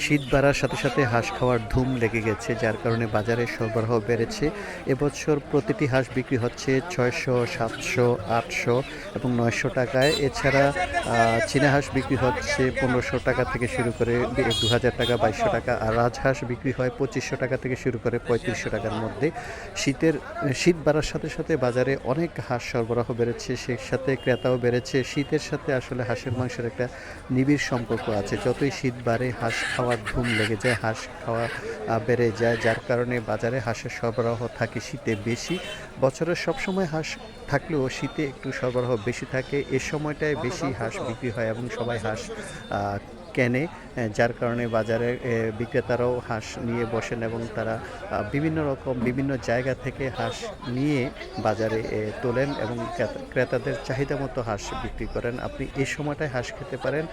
শীত বাড়ার সাথে সাথে হাঁস খাওয়ার ধুম লেগে গেছে, যার কারণে বাজারে সরবরাহ বেড়েছে। এবছর প্রতিটি হাঁস বিক্রি হচ্ছে ৬০০, ৭০০, ৮০০ এবং ৯০০ টাকায়। এছাড়া চীনা হাঁস বিক্রি হচ্ছে ১৫০০ টাকা থেকে শুরু করে ২,০০০ টাকা, ২২০০ টাকা। আর রাজহাঁস বিক্রি হয় ২৫০০ টাকা থেকে শুরু করে ৩৫০০ টাকার মধ্যে। শীত বাড়ার সাথে সাথে বাজারে অনেক হাঁস সরবরাহ বেড়েছে, সেই সাথে ক্রেতাও বেড়েছে। শীতের সাথে আসলে হাঁসের মাংসের একটা নিবিড় সম্পর্ক আছে। যতই শীত বাড়ে হাঁস খাওয়ার ধুম লেগে যায়, হাঁস খাওয়া বেড়ে যায়, যার কারণে বাজারে হাঁসের সরবরাহ থাকে শীতে বেশি। বছরের সবসময় হাঁস থাকলেও শীতে একটু সরবরাহ বেশি থাকে। এ সময়টায় বেশি হাঁস বিক্রি হয় এবং সবাই হাঁস কেনে। যার কারণে বাজারে বিক্রেতারাও হাঁস নিয়ে বসেন এবং তারা বিভিন্ন রকম বিভিন্ন জায়গা থেকে হাঁস নিয়ে বাজারে তোলেন এবং ক্রেতাদের চাহিদা মতো হাঁস বিক্রি করেন। আপনি এই সময়টায় হাঁস খেতে পারেন।